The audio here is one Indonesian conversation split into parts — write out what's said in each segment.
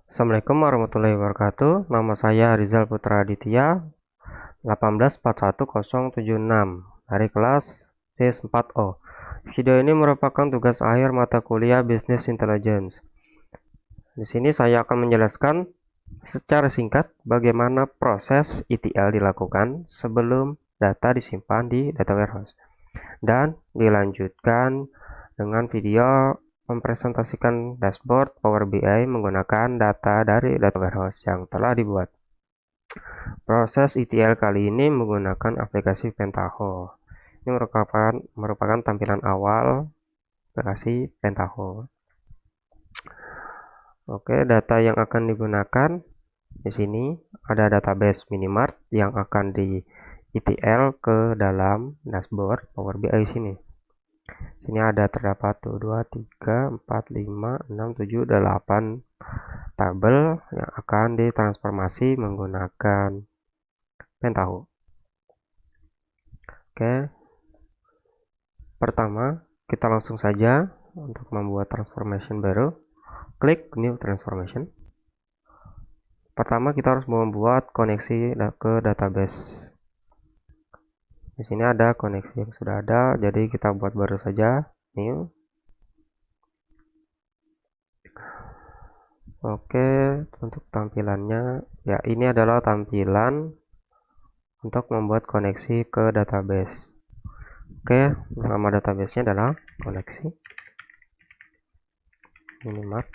Assalamualaikum warahmatullahi wabarakatuh. Nama saya Rizal Putra Aditya, 1841076 dari kelas C4O. Video ini merupakan tugas akhir mata kuliah Business Intelligence. Di sini saya akan menjelaskan secara singkat bagaimana proses ETL dilakukan sebelum data disimpan di data warehouse, dan dilanjutkan dengan video mempresentasikan dashboard Power BI menggunakan data dari data warehouse yang telah dibuat. Proses ETL kali ini menggunakan aplikasi Pentaho. Ini merupakan tampilan awal aplikasi Pentaho. Oke, data yang akan digunakan di sini ada database Minimart yang akan di ETL ke dalam dashboard Power BI sini. Sini ada terdapat 2, 3, 4, 5, 6, 7, 8 tabel yang akan ditransformasi menggunakan Pentaho. Oke, pertama kita langsung saja untuk membuat transformation baru. Klik New Transformation. Pertama kita harus membuat koneksi ke database. Di sini ada koneksi yang sudah ada, jadi kita buat baru saja, New. Oke, untuk tampilannya, ya ini adalah tampilan untuk membuat koneksi ke database. Oke, nama databasenya adalah koneksi Minimart.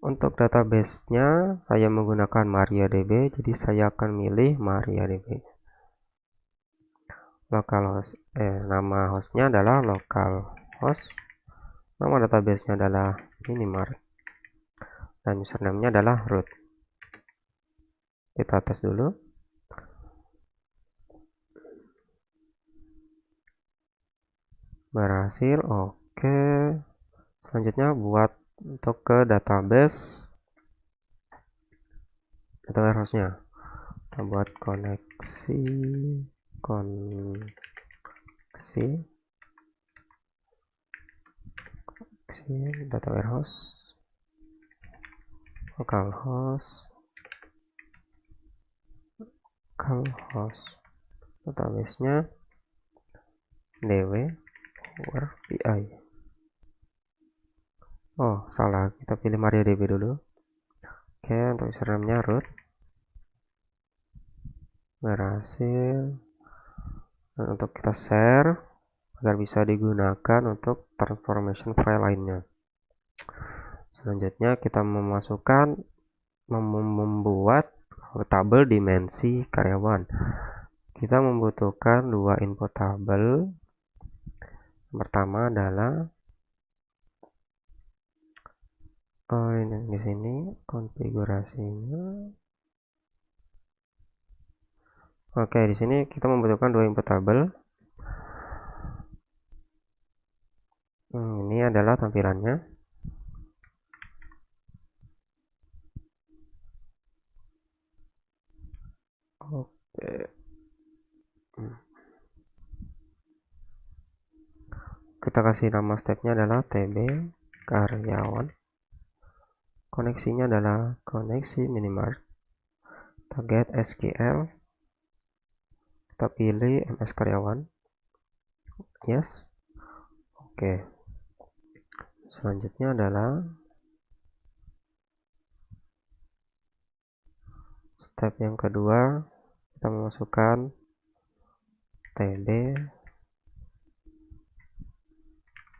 Untuk databasenya saya menggunakan MariaDB, jadi saya akan milih MariaDB. Localhost, nama hostnya adalah localhost. Nama databasenya adalah Minimart. Dan username-nya adalah root. Kita tes dulu. Berhasil. Oke. Selanjutnya buat untuk ke database data warehouse-nya. Kita buat koneksi data warehouse, localhost database-nya dw Power BI. Oh, salah, kita pilih MariaDB dulu. Oke, untuk username-nya root. Berhasil. Dan untuk kita share agar bisa digunakan untuk transformation file lainnya. Selanjutnya kita membuat tabel dimensi karyawan. Kita membutuhkan dua input tabel. Pertama adalah ini di sini konfigurasinya. Oke, di sini kita membutuhkan dua input tabel. Ini adalah tampilannya. Oke. Kita kasih nama stepnya adalah TB karyawan. Koneksinya adalah koneksi Minimart. Kita get SQL. Kita pilih MS karyawan. Yes. Oke. Selanjutnya adalah step yang kedua. Kita memasukkan TB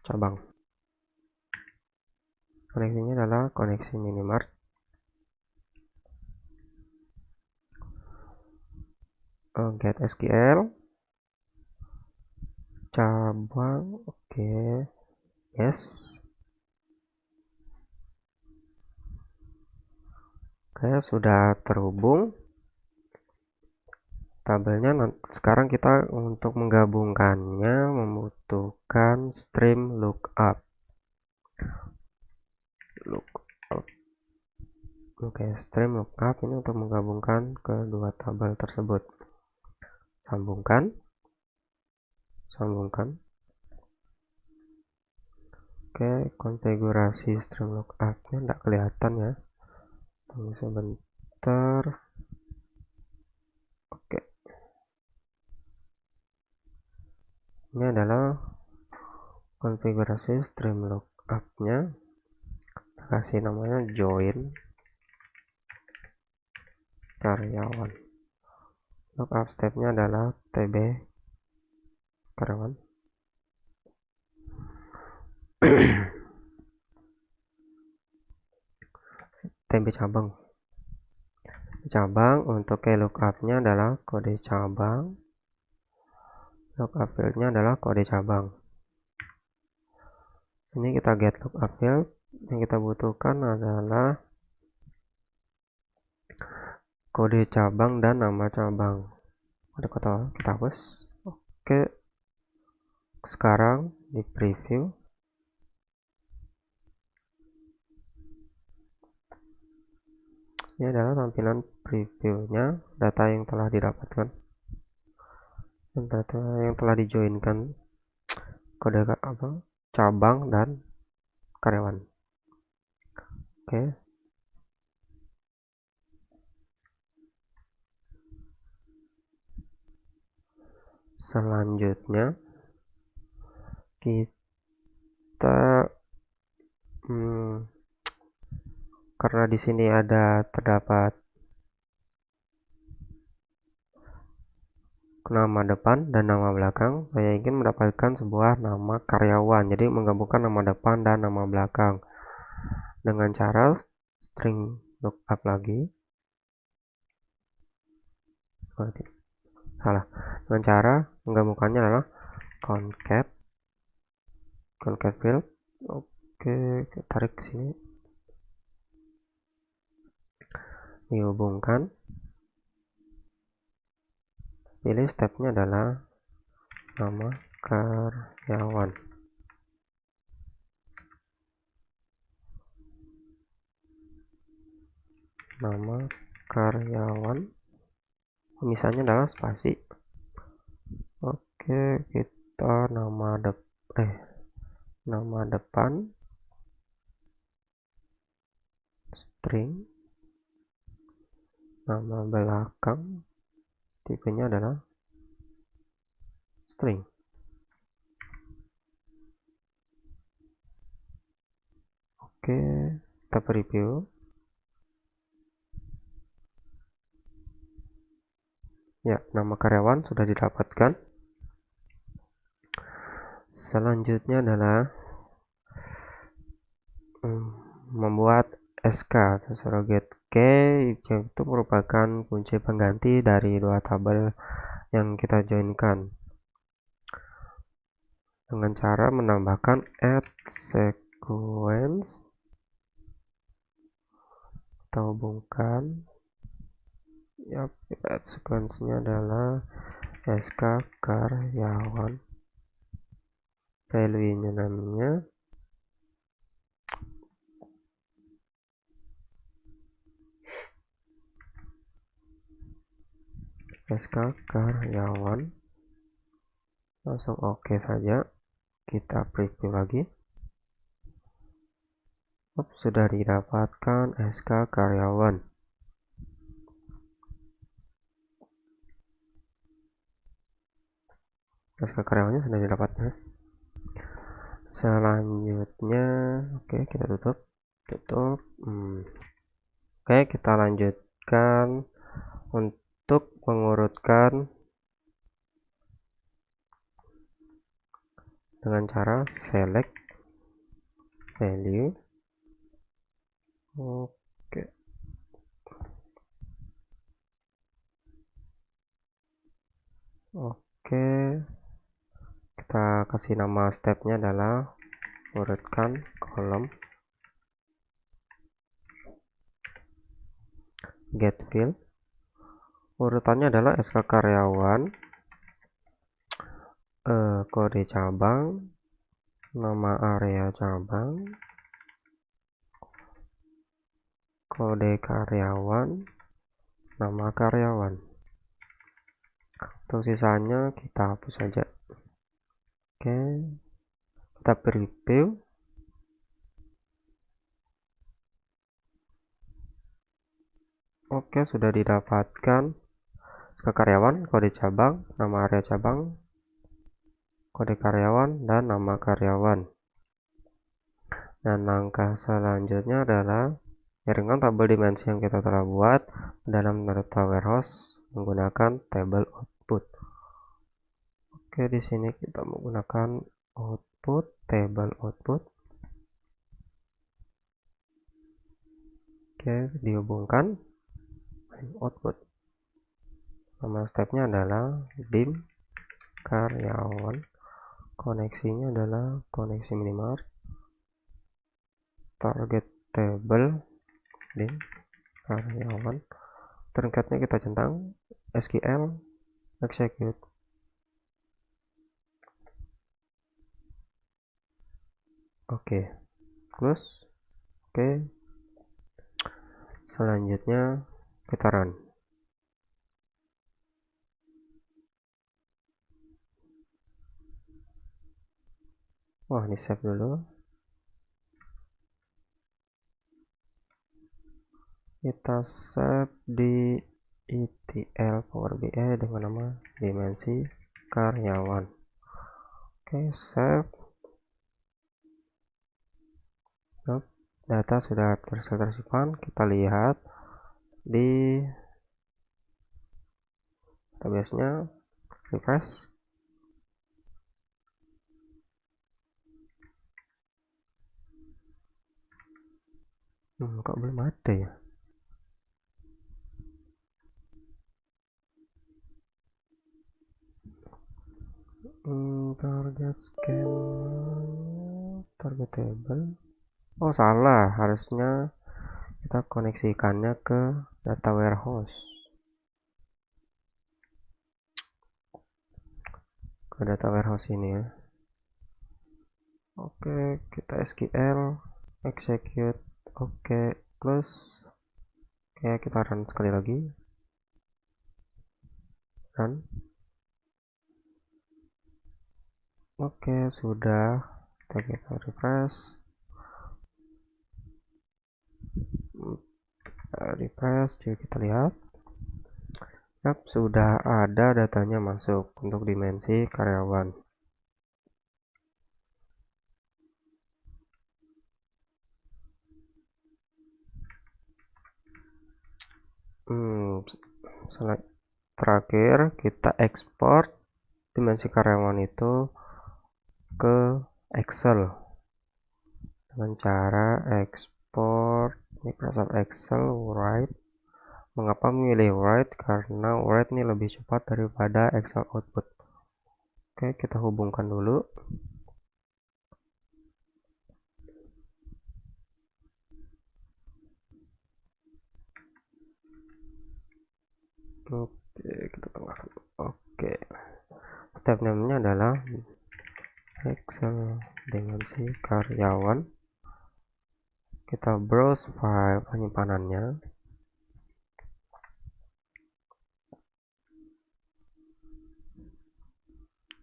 cabang. Koneksinya adalah koneksi Minimart. Get SQL cabang. Oke. Yes. Oke, sudah terhubung tabelnya. Sekarang kita untuk menggabungkannya membutuhkan stream lookup. Oke, stream lookup ini untuk menggabungkan kedua tabel tersebut. Sambungkan. Oke, konfigurasi stream lookup-nya tidak kelihatan ya. Tunggu sebentar. Oke, ini adalah konfigurasi stream lookup nya. Kasih namanya join karyawan. Lookup stepnya adalah tb karyawan. tb cabang untuk key lookupnya adalah kode cabang. Lookup fieldnya adalah kode cabang. Ini kita get lookup field. Yang kita butuhkan adalah kode cabang dan nama cabang. Ada kata kita hapus. Oke, sekarang di preview. Ini adalah tampilan previewnya data yang telah didapatkan, data yang telah dijoinkan kode cabang dan karyawan. Oke, selanjutnya kita karena di sini terdapat nama depan dan nama belakang, saya ingin mendapatkan sebuah nama karyawan, jadi menggabungkan nama depan dan nama belakang dengan cara string lookup lagi. Dengan cara menggabungkannya adalah concat field. Oke, kita tarik ke sini, dihubungkan, pilih stepnya adalah nama karyawan. Nama karyawan, misalnya adalah spasi. Oke, kita nama depan string, nama belakang tipenya adalah string. Oke, kita preview. Ya, nama karyawan sudah didapatkan. Selanjutnya adalah membuat SK surrogate key, yaitu merupakan kunci pengganti dari dua tabel yang kita joinkan dengan cara menambahkan add sequence. Kita hubungkan, ya, add sequence-nya adalah SK karyawan, value-nya namanya SK karyawan. Langsung oke saja, kita preview lagi. Sudah didapatkan SK karyawan. SK karyawannya sudah didapatkan. Selanjutnya, oke, kita tutup. Oke, kita lanjutkan untuk mengurutkan dengan cara select value. Oke, kita kasih nama stepnya adalah urutkan kolom, get field. Urutannya adalah SK karyawan, kode cabang, nama area cabang, kode karyawan, nama karyawan. Untuk sisanya kita hapus saja. Oke, kita preview. Oke, sudah didapatkan ke karyawan, kode cabang, nama area cabang, kode karyawan, dan nama karyawan. Dan langkah selanjutnya adalah jaringan tabel dimensi yang kita telah buat dalam data warehouse menggunakan tabel output. Oke, di sini kita menggunakan output, table output. Oke, dihubungkan output. Nama stepnya adalah dim karyawan. Koneksinya adalah koneksi minimart. Target table dim karyawan. Terngkatnya kita centang SQL execute. Oke, close. Oke, selanjutnya kita run. Wah, ini save dulu. Kita save di ETL Power BI dengan nama dimensi karyawan. Oke, save. Data sudah tersimpan. Kita lihat di database-nya, refresh. Kok belum ada ya? Target scan, target table. Oh, salah, harusnya kita koneksikannya ke data warehouse. Ke data warehouse ini ya. Oke, kita SQL execute. Oke, close. Oke, kita run sekali lagi. Run. Oke, sudah. Kita refresh. Jadi kita lihat. Yap, sudah ada datanya masuk untuk dimensi karyawan. Terakhir kita ekspor dimensi karyawan itu ke Excel dengan cara ekspor Microsoft Excel write. Mengapa memilih write? Karena write ini lebih cepat daripada Excel output. Oke, kita hubungkan dulu. Oke, kita tengahkan. Oke, step name-nya adalah Excel dimensi karyawan. Kita browse file penyimpanannya.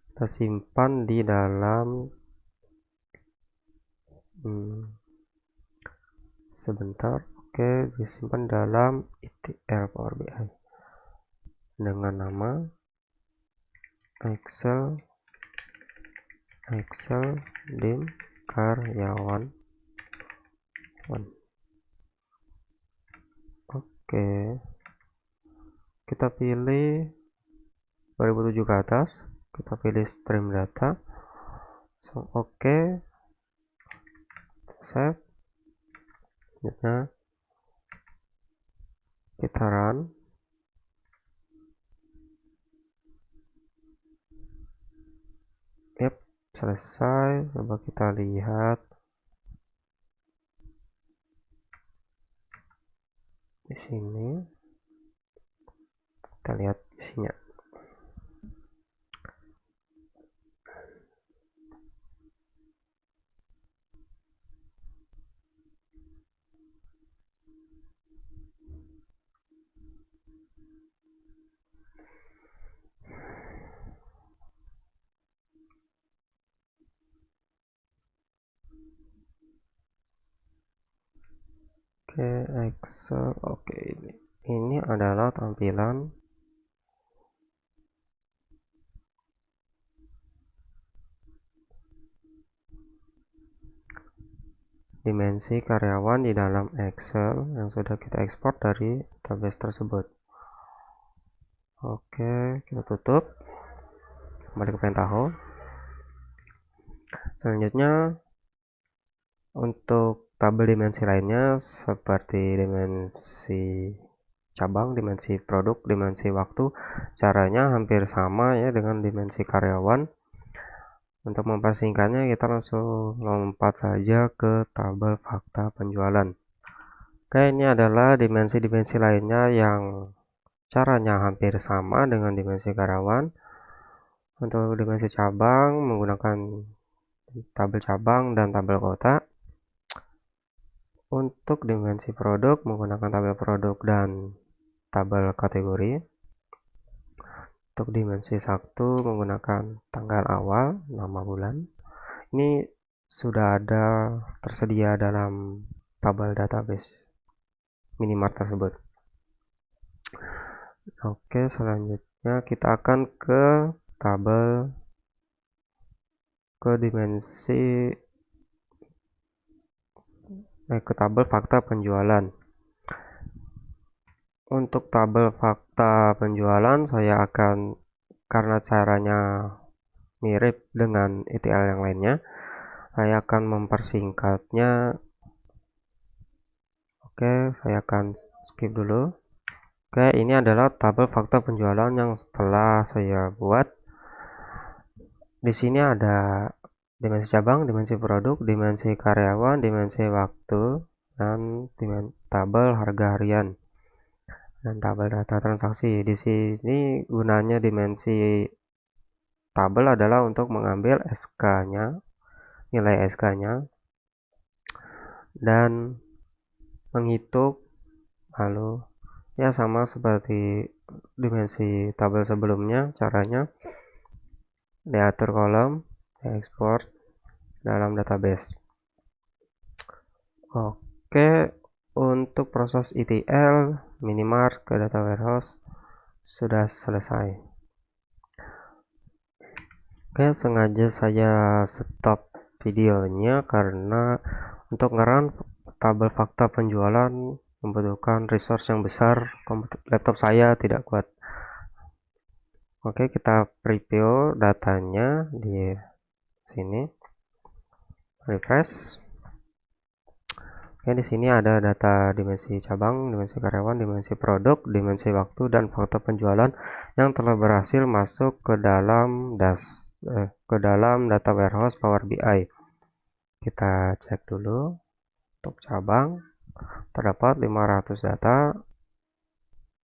Kita simpan di dalam sebentar. Oke, disimpan dalam ETL Power BI dengan nama Excel dim karyawan. Oke, kita pilih 2007 ke atas. Kita pilih stream data. Oke, save. Selanjutnya kita run. Yap, selesai. Coba kita lihat di sini. Kita lihat isinya. Oke, Excel. Oke, ini adalah tampilan dimensi karyawan di dalam Excel yang sudah kita ekspor dari database tersebut. Oke, kita tutup. Kembali ke Pentaho. Selanjutnya, untuk tabel dimensi lainnya seperti dimensi cabang, dimensi produk, dimensi waktu, caranya hampir sama ya dengan dimensi karyawan. Untuk mempersingkatnya, kita langsung lompat saja ke tabel fakta penjualan. Oke, ini adalah dimensi-dimensi lainnya yang caranya hampir sama dengan dimensi karyawan. Untuk dimensi cabang menggunakan tabel cabang dan tabel kota. Untuk dimensi produk menggunakan tabel produk dan tabel kategori. Untuk dimensi Sabtu menggunakan tanggal awal, nama bulan. Ini sudah ada tersedia dalam tabel database Minimart tersebut. Oke, selanjutnya kita akan ke tabel fakta penjualan. Untuk tabel fakta penjualan saya akan, karena caranya mirip dengan ETL yang lainnya, saya akan mempersingkatnya. Oke, saya akan skip dulu. Oke, ini adalah tabel fakta penjualan yang setelah saya buat. Di sini ada dimensi cabang, dimensi produk, dimensi karyawan, dimensi waktu, dan tabel harga harian dan tabel data transaksi. Di sini gunanya dimensi tabel adalah untuk mengambil SK-nya, nilai SK-nya, dan menghitung, lalu ya sama seperti dimensi tabel sebelumnya, caranya diatur kolom, diekspor dalam database. Oke, untuk proses ETL Minimart ke data warehouse sudah selesai. Oke, sengaja saya stop videonya karena untuk ngeran tabel fakta penjualan membutuhkan resource yang besar, laptop saya tidak kuat. Oke, kita preview datanya di sini, refresh. Oke, di sini ada data dimensi cabang, dimensi karyawan, dimensi produk, dimensi waktu, dan fakta penjualan yang telah berhasil masuk ke dalam data warehouse Power BI. Kita cek dulu. Untuk cabang terdapat 500 data,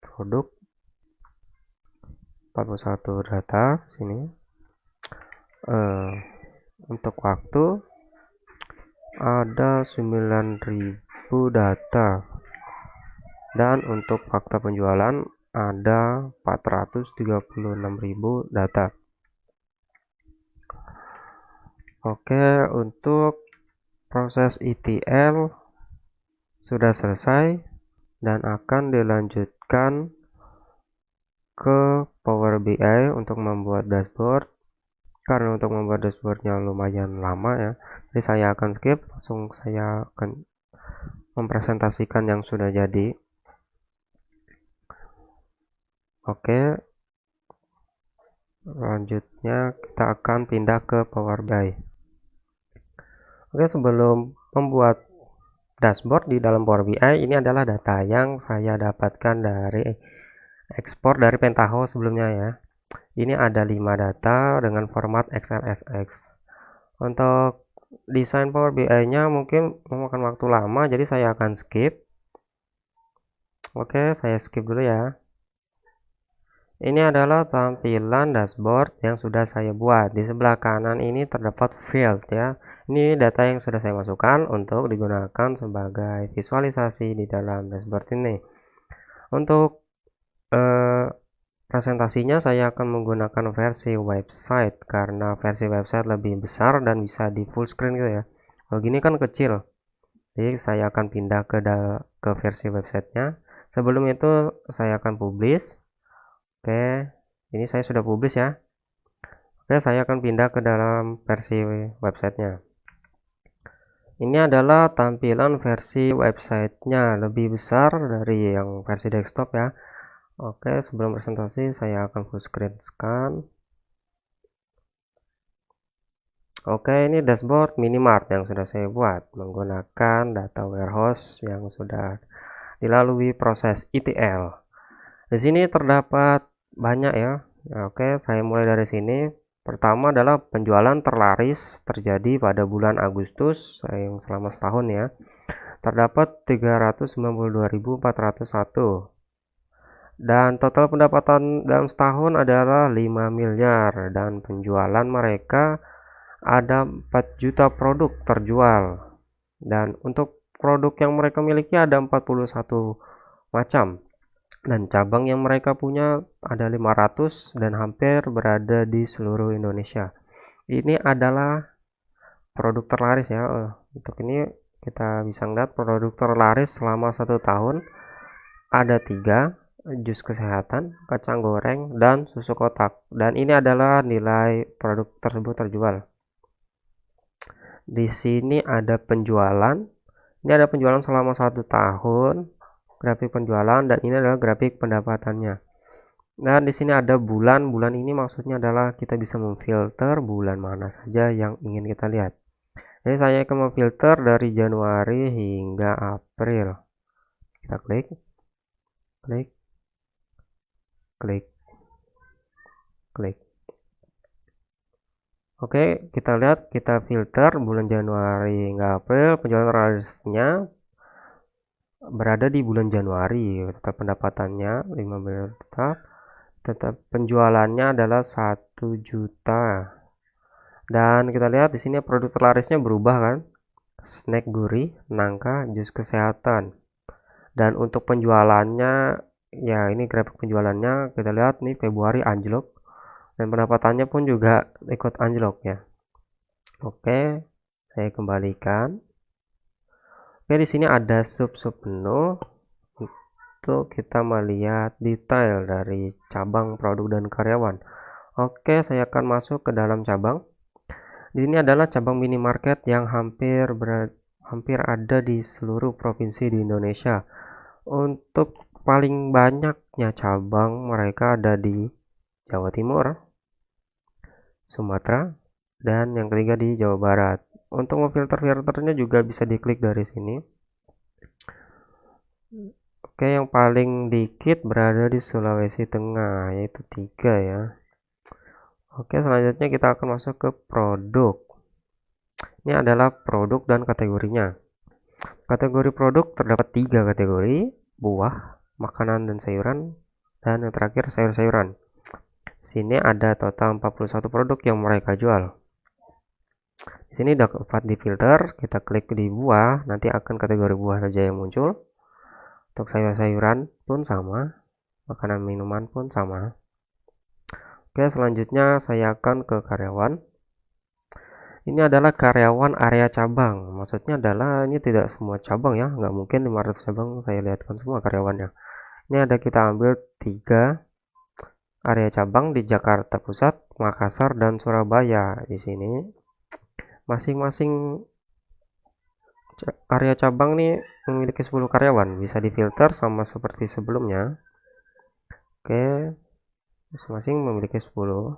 produk 41 data sini. Untuk waktu ada 9.000 data, dan untuk fakta penjualan ada 436.000 data. Oke, untuk proses ETL sudah selesai dan akan dilanjutkan ke Power BI untuk membuat dashboard. Karena untuk membuat dashboardnya lumayan lama ya, jadi saya akan skip, langsung saya akan mempresentasikan yang sudah jadi. Oke, selanjutnya kita akan pindah ke Power BI. Oke, sebelum membuat dashboard di dalam Power BI, ini adalah data yang saya dapatkan dari ekspor dari Pentaho sebelumnya ya. Ini ada 5 data dengan format XLSX. Untuk desain Power BI-nya mungkin memakan waktu lama, jadi saya akan skip. Oke, saya skip dulu ya. Ini adalah tampilan dashboard yang sudah saya buat. Di sebelah kanan ini terdapat field ya. Ini data yang sudah saya masukkan untuk digunakan sebagai visualisasi di dalam dashboard ini. Untuk presentasinya saya akan menggunakan versi website karena versi website lebih besar dan bisa di full screen gitu ya. Kalau gini kan kecil. Jadi saya akan pindah ke versi websitenya. Sebelum itu saya akan publish. Oke, ini saya sudah publish ya. Oke, saya akan pindah ke dalam versi websitenya. Ini adalah tampilan versi websitenya, lebih besar dari yang versi desktop ya. Oke, sebelum presentasi saya akan full screen scan. Oke, ini dashboard minimart yang sudah saya buat menggunakan data warehouse yang sudah dilalui proses ETL. Di sini terdapat banyak ya. Oke, saya mulai dari sini. Pertama adalah penjualan terlaris terjadi pada bulan Agustus yang selama setahun ya. Terdapat 392.401. Dan total pendapatan dalam setahun adalah 5 miliar dan penjualan mereka ada 4 juta produk terjual. Dan untuk produk yang mereka miliki ada 41 macam. Dan cabang yang mereka punya ada 500 dan hampir berada di seluruh Indonesia. Ini adalah produk terlaris ya. Untuk ini kita bisa lihat produk terlaris selama 1 tahun ada 3, jus kesehatan, kacang goreng, dan susu kotak. Dan ini adalah nilai produk tersebut terjual. Di sini ada penjualan. Ini ada penjualan selama 1 tahun, grafik penjualan, dan ini adalah grafik pendapatannya. Nah, di sini ada bulan. Bulan ini maksudnya adalah kita bisa memfilter bulan mana saja yang ingin kita lihat. Jadi saya akan memfilter dari Januari hingga April. Kita klik, klik, klik, klik. Oke, kita lihat, kita filter bulan Januari hingga April. Penjualan terlarisnya berada di bulan Januari. Tetap pendapatannya 5 miliar tetap penjualannya adalah 1 juta. Dan kita lihat di sini produk terlarisnya berubah kan? Snack gurih, nangka, jus kesehatan. Dan untuk penjualannya ya ini grafik penjualannya kita lihat nih Februari anjlok dan pendapatannya pun juga ikut anjlok ya. Oke, saya kembalikan. Oke, di sini ada sub-sub menu untuk kita melihat detail dari cabang, produk, dan karyawan. Oke, saya akan masuk ke dalam cabang. Di sini adalah cabang minimarket yang hampir ada di seluruh provinsi di Indonesia. Untuk paling banyaknya cabang mereka ada di Jawa Timur, Sumatera, dan yang ketiga di Jawa Barat. Untuk memfilter-filternya juga bisa diklik dari sini. Oke, yang paling dikit berada di Sulawesi Tengah, yaitu 3 ya. Oke, selanjutnya kita akan masuk ke produk. Ini adalah produk dan kategorinya. Kategori produk terdapat 3 kategori, buah, makanan dan sayuran, dan yang terakhir sayur-sayuran. Sini ada total 41 produk yang mereka jual. Di sini dapat difilter, kita klik di buah, nanti akan kategori buah saja yang muncul. Untuk sayur-sayuran pun sama, makanan minuman pun sama. Oke, selanjutnya saya akan ke karyawan. Ini adalah karyawan area cabang. Maksudnya adalah ini tidak semua cabang ya, nggak mungkin 500 cabang saya lihatkan semua karyawannya. Ini ada kita ambil 3 area cabang di Jakarta Pusat, Makassar, dan Surabaya. Di sini masing-masing area cabang nih memiliki 10 karyawan, bisa difilter sama seperti sebelumnya. Oke, masing-masing memiliki 10.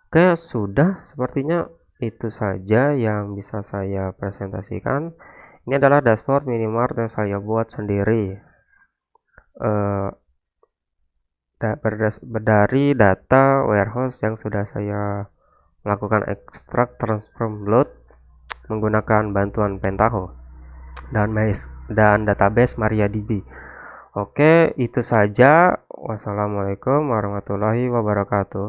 Oke, sudah, sepertinya itu saja yang bisa saya presentasikan. Ini adalah dashboard minimart yang saya buat sendiri dari data warehouse yang sudah saya melakukan ekstrak, transform, load menggunakan bantuan Pentaho dan database MariaDB. Oke, itu saja. Wassalamualaikum warahmatullahi wabarakatuh.